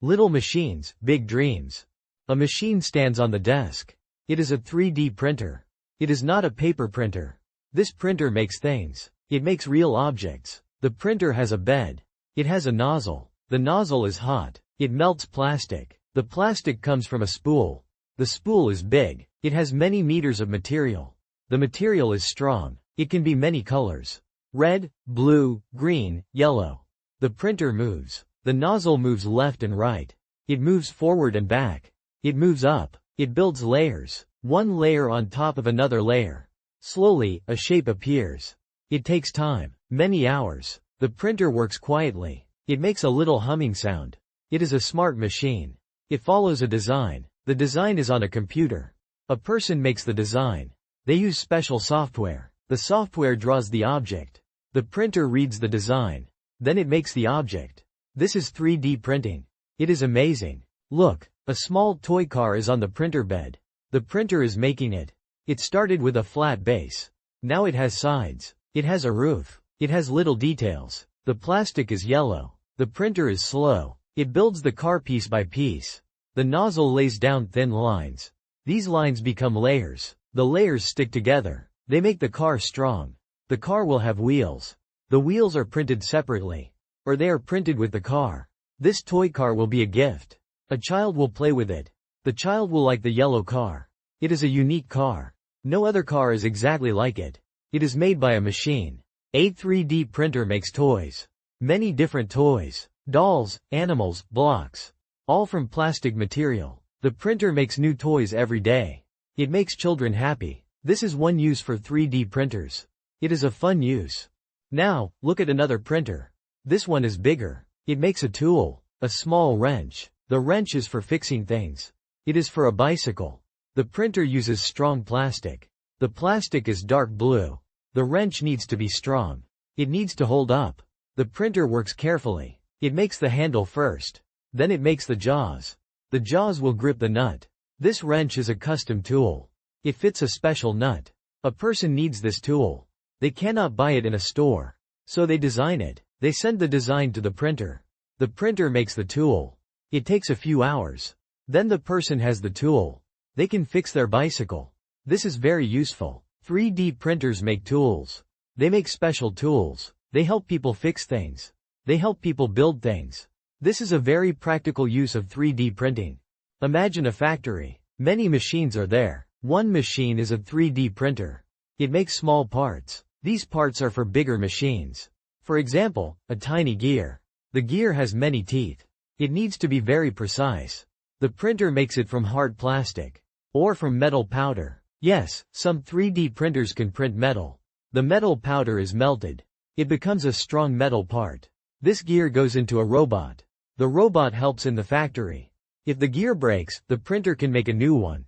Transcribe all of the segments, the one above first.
Little machines, big dreams. A machine stands on the desk. It is a 3D printer. It is not a paper printer. This printer makes things. It makes real objects. The printer has a bed. It has a nozzle. The nozzle is hot. It melts plastic. The plastic comes from a spool. The spool is big. It has many meters of material. The material is strong. It can be many colors. Red, blue, green, yellow. The printer moves. The nozzle moves left and right. It moves forward and back. It moves up. It builds layers. One layer on top of another layer. Slowly, a shape appears. It takes time. Many hours. The printer works quietly. It makes a little humming sound. It is a smart machine. It follows a design. The design is on a computer. A person makes the design. They use special software. The software draws the object. The printer reads the design. Then it makes the object. This is 3D printing. It is amazing. Look, a small toy car is on the printer bed. The printer is making it. It started with a flat base. Now it has sides. It has a roof. It has little details. The plastic is yellow. The printer is slow. It builds the car piece by piece. The nozzle lays down thin lines. These lines become layers. The layers stick together. They make the car strong. The car will have wheels. The wheels are printed separately. Or they are printed with the car. This toy car will be a gift. A child will play with it. The child will like the yellow car. It is a unique car. No other car is exactly like it. It is made by a machine. A 3D printer makes toys. Many different toys. Dolls, animals, blocks. All from plastic material. The printer makes new toys every day. It makes children happy. This is one use for 3D printers. It is a fun use. Now, look at another printer. This one is bigger. It makes a tool. A small wrench. The wrench is for fixing things. It is for a bicycle. The printer uses strong plastic. The plastic is dark blue. The wrench needs to be strong. It needs to hold up. The printer works carefully. It makes the handle first. Then it makes the jaws. The jaws will grip the nut. This wrench is a custom tool. It fits a special nut. A person needs this tool. They cannot buy it in a store. So they design it. They send the design to the printer. The printer makes the tool. It takes a few hours. Then the person has the tool. They can fix their bicycle. This is very useful. 3D printers make tools. They make special tools. They help people fix things. They help people build things. This is a very practical use of 3D printing. Imagine a factory. Many machines are there. One machine is a 3D printer. It makes small parts. These parts are for bigger machines. For example, a tiny gear. The gear has many teeth. It needs to be very precise. The printer makes it from hard plastic. Or from metal powder. Yes, some 3D printers can print metal. The metal powder is melted. It becomes a strong metal part. This gear goes into a robot. The robot helps in the factory. If the gear breaks, the printer can make a new one.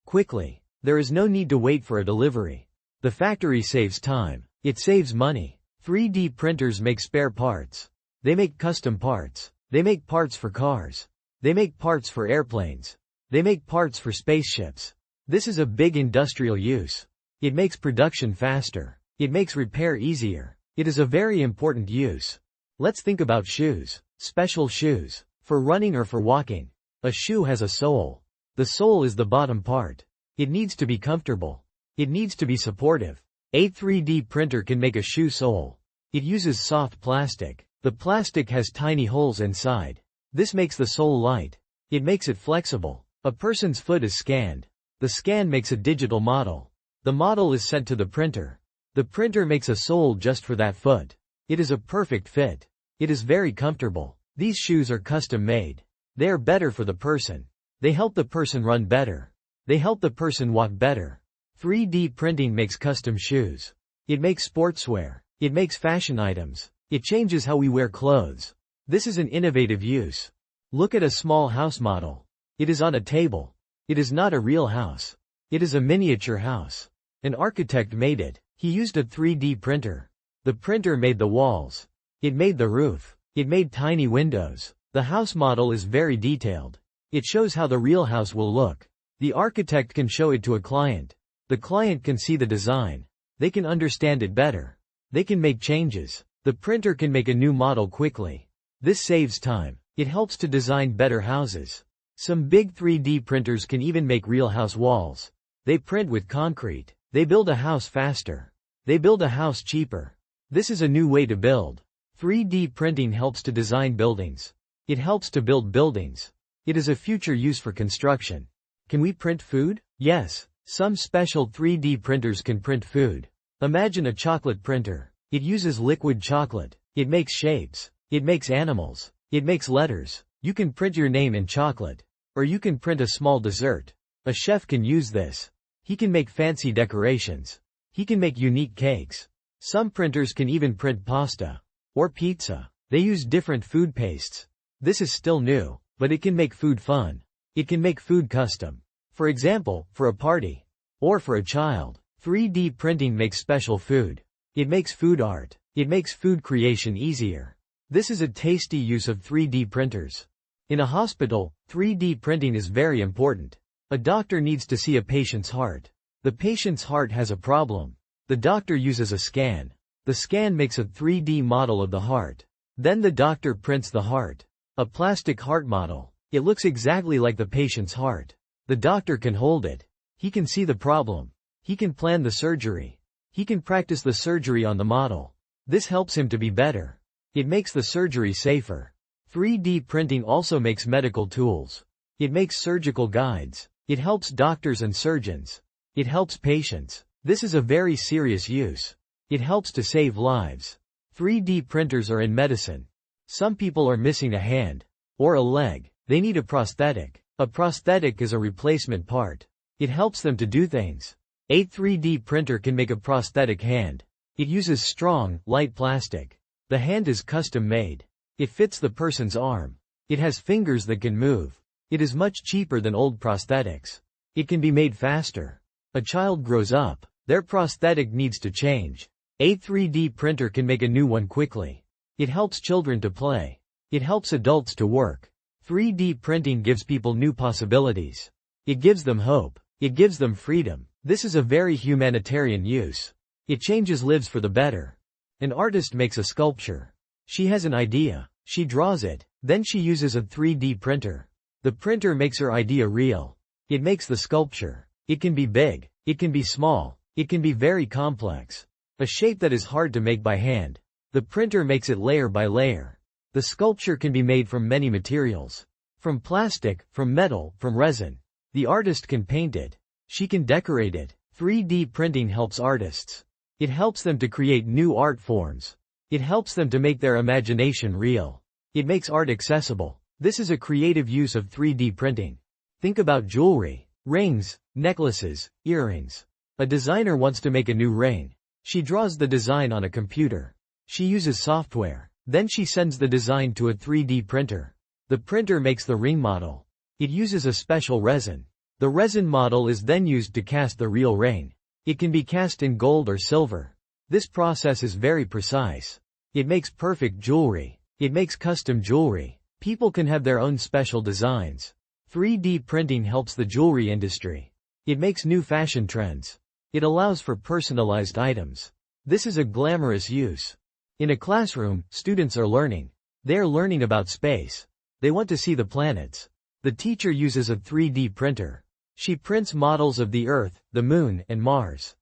Quickly. There is no need to wait for a delivery. The factory saves time. It saves money. 3D printers make spare parts. They make custom parts. They make parts for cars. They make parts for airplanes. They make parts for spaceships. This is a big industrial use. It makes production faster. It makes repair easier. It is a very important use. Let's think about shoes. Special shoes. For running or for walking. A shoe has a sole. The sole is the bottom part. It needs to be comfortable. It needs to be supportive. A 3D printer can make a shoe sole. It uses soft plastic. The plastic has tiny holes inside. This makes the sole light. It makes it flexible. A person's foot is scanned. The scan makes a digital model. The model is sent to the printer. The printer makes a sole just for that foot. It is a perfect fit. It is very comfortable. These shoes are custom made. They are better for the person. They help the person run better. They help the person walk better. 3D printing makes custom shoes. It makes sportswear. It makes fashion items. It changes how we wear clothes. This is an innovative use. Look at a small house model. It is on a table. It is not a real house. It is a miniature house. An architect made it. He used a 3D printer. The printer made the walls. It made the roof. It made tiny windows. The house model is very detailed. It shows how the real house will look. The architect can show it to a client. The client can see the design. They can understand it better. They can make changes. The printer can make a new model quickly. This saves time. It helps to design better houses. Some big 3D printers can even make real house walls. They print with concrete. They build a house faster. They build a house cheaper. This is a new way to build. 3D printing helps to design buildings. It helps to build buildings. It is a future use for construction. Can we print food? Yes. Some special 3D printers can print food. Imagine a chocolate printer. It uses liquid chocolate. It makes shapes. It makes animals. It makes letters. You can print your name in chocolate. Or you can print a small dessert. A chef can use this. He can make fancy decorations. He can make unique cakes. Some printers can even print pasta. Or pizza. They use different food pastes. This is still new, but it can make food fun. It can make food custom. For example, for a party. Or for a child. 3D printing makes special food. It makes food art. It makes food creation easier. This is a tasty use of 3D printers. In a hospital, 3D printing is very important. A doctor needs to see a patient's heart. The patient's heart has a problem. The doctor uses a scan. The scan makes a 3D model of the heart. Then the doctor prints the heart. A plastic heart model. It looks exactly like the patient's heart. The doctor can hold it. He can see the problem. He can plan the surgery. He can practice the surgery on the model. This helps him to be better. It makes the surgery safer. 3D printing also makes medical tools. It makes surgical guides. It helps doctors and surgeons. It helps patients. This is a very serious use. It helps to save lives. 3D printers are in medicine. Some people are missing a hand or a leg. They need a prosthetic. A prosthetic is a replacement part. It helps them to do things. A 3D printer can make a prosthetic hand. It uses strong, light plastic. The hand is custom made. It fits the person's arm. It has fingers that can move. It is much cheaper than old prosthetics. It can be made faster. A child grows up. Their prosthetic needs to change. A 3D printer can make a new one quickly. It helps children to play. It helps adults to work. 3D printing gives people new possibilities. It gives them hope. It gives them freedom. This is a very humanitarian use. It changes lives for the better. An artist makes a sculpture. She has an idea. She draws it. Then she uses a 3D printer. The printer makes her idea real. It makes the sculpture. It can be big. It can be small. It can be very complex. A shape that is hard to make by hand. The printer makes it layer by layer. The sculpture can be made from many materials. From plastic, from metal, from resin. The artist can paint it. She can decorate it. 3D printing helps artists. It helps them to create new art forms. It helps them to make their imagination real. It makes art accessible. This is a creative use of 3D printing. Think about jewelry, rings, necklaces, earrings. A designer wants to make a new ring. She draws the design on a computer. She uses software. Then she sends the design to a 3D printer. The printer makes the ring model. It uses a special resin. The resin model is then used to cast the real ring. It can be cast in gold or silver. This process is very precise. It makes perfect jewelry. It makes custom jewelry. People can have their own special designs. 3D printing helps the jewelry industry. It makes new fashion trends. It allows for personalized items. This is a glamorous use. In a classroom, students are learning. They are learning about space. They want to see the planets. The teacher uses a 3D printer. She prints models of the Earth, the Moon, and Mars.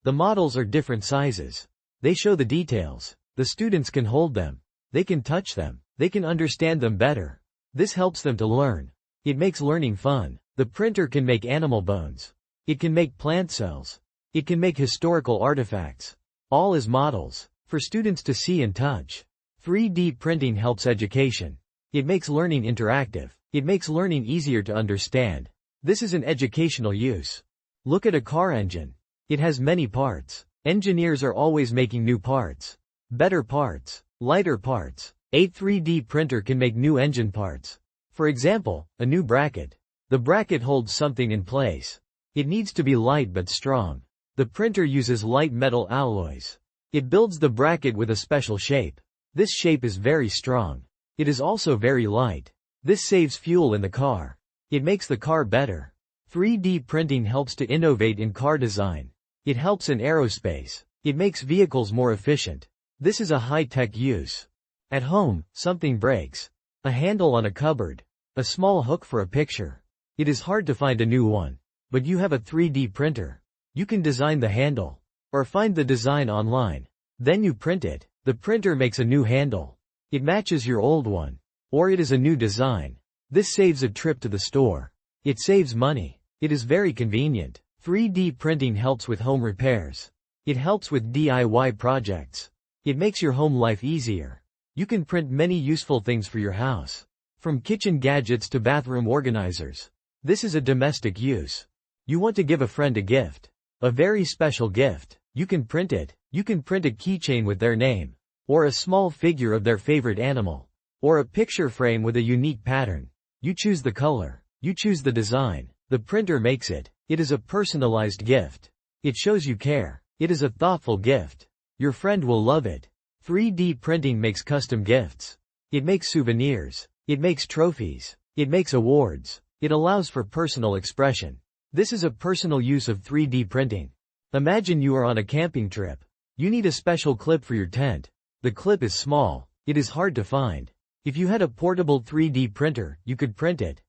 The models are different sizes. They show the details. The students can hold them. They can touch them. They can understand them better. This helps them to learn. It makes learning fun. The printer can make animal bones. It can make plant cells. It can make historical artifacts. All as models, for students to see and touch. 3D printing helps education. It makes learning interactive. It makes learning easier to understand. This is an educational use. Look at a car engine. It has many parts. Engineers are always making new parts. Better parts. Lighter parts. A 3D printer can make new engine parts. For example, a new bracket. The bracket holds something in place. It needs to be light but strong. The printer uses light metal alloys. It builds the bracket with a special shape. This shape is very strong. It is also very light. This saves fuel in the car. It makes the car better. 3D printing helps to innovate in car design. It helps in aerospace. It makes vehicles more efficient. This is a high-tech use. At home, something breaks. A handle on a cupboard. A small hook for a picture. It is hard to find a new one. But you have a 3D printer. You can design the handle. Or find the design online. Then you print it. The printer makes a new handle. It matches your old one. Or it is a new design. This saves a trip to the store. It saves money. It is very convenient. 3D printing helps with home repairs. It helps with DIY projects. It makes your home life easier. You can print many useful things for your house. From kitchen gadgets to bathroom organizers. This is a domestic use. You want to give a friend a gift. A very special gift. You can print it. You can print a keychain with their name. Or a small figure of their favorite animal. Or a picture frame with a unique pattern. You choose the color. You choose the design. The printer makes it. It is a personalized gift. It shows you care. It is a thoughtful gift. Your friend will love it. 3D printing makes custom gifts. It makes souvenirs. It makes trophies. It makes awards. It allows for personal expression. This is a personal use of 3D printing. Imagine you are on a camping trip. You need a special clip for your tent. The clip is small. It is hard to find. If you had a portable 3D printer, you could print it.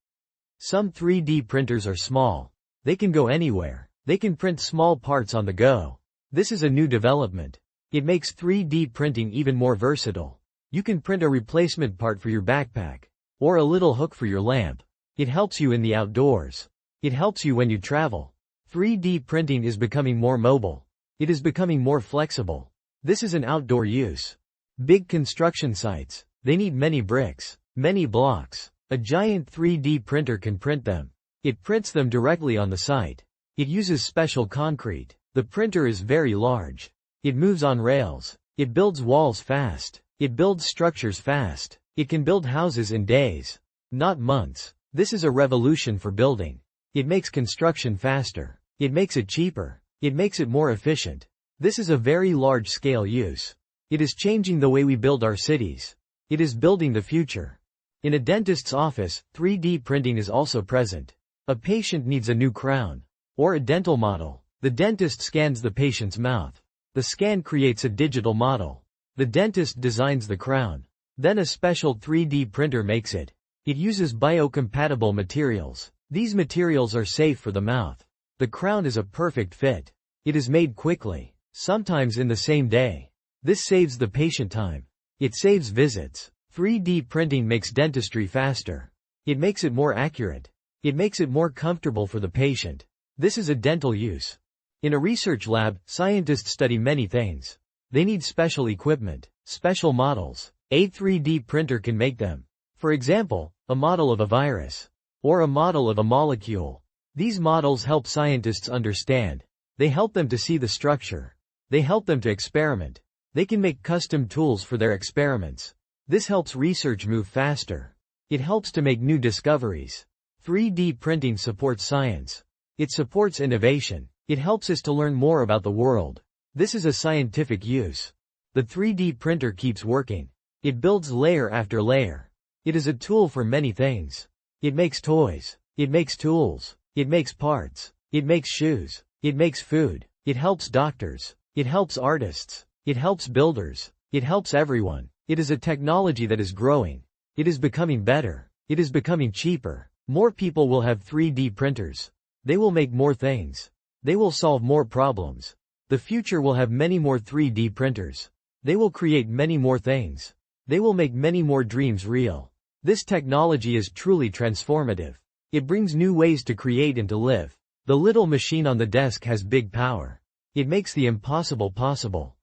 Some 3D printers are small. They can go anywhere. They can print small parts on the go. This is a new development. It makes 3D printing even more versatile. You can print a replacement part for your backpack. Or a little hook for your lamp. It helps you in the outdoors. It helps you when you travel. 3D printing is becoming more mobile. It is becoming more flexible. This is an outdoor use. Big construction sites. They need many bricks, many blocks. A giant 3D printer can print them. It prints them directly on the site. It uses special concrete. The printer is very large. It moves on rails. It builds walls fast. It builds structures fast. It can build houses in days, not months. This is a revolution for building. It makes construction faster. It makes it cheaper. It makes it more efficient. This is a very large-scale use. It is changing the way we build our cities. It is building the future. In a dentist's office, 3D printing is also present. A patient needs a new crown. Or a dental model. The dentist scans the patient's mouth. The scan creates a digital model. The dentist designs the crown. Then a special 3D printer makes it. It uses biocompatible materials. These materials are safe for the mouth. The crown is a perfect fit. It is made quickly, sometimes in the same day. This saves the patient time. It saves visits. 3D printing makes dentistry faster. It makes it more accurate. It makes it more comfortable for the patient. This is a dental use. In a research lab, scientists study many things. They need special equipment, special models. A 3D printer can make them. For example, a model of a virus. Or a model of a molecule. These models help scientists understand. They help them to see the structure. They help them to experiment. They can make custom tools for their experiments. This helps research move faster. It helps to make new discoveries. 3D printing supports science. It supports innovation. It helps us to learn more about the world. This is a scientific use. The 3D printer keeps working. It builds layer after layer. It is a tool for many things. It makes toys. It makes tools. It makes parts. It makes shoes. It makes food. It helps doctors. It helps artists. It helps builders. It helps everyone. It is a technology that is growing. It is becoming better. It is becoming cheaper. More people will have 3D printers. They will make more things. They will solve more problems. The future will have many more 3D printers. They will create many more things. They will make many more dreams real. This technology is truly transformative. It brings new ways to create and to live. The little machine on the desk has big power. It makes the impossible possible.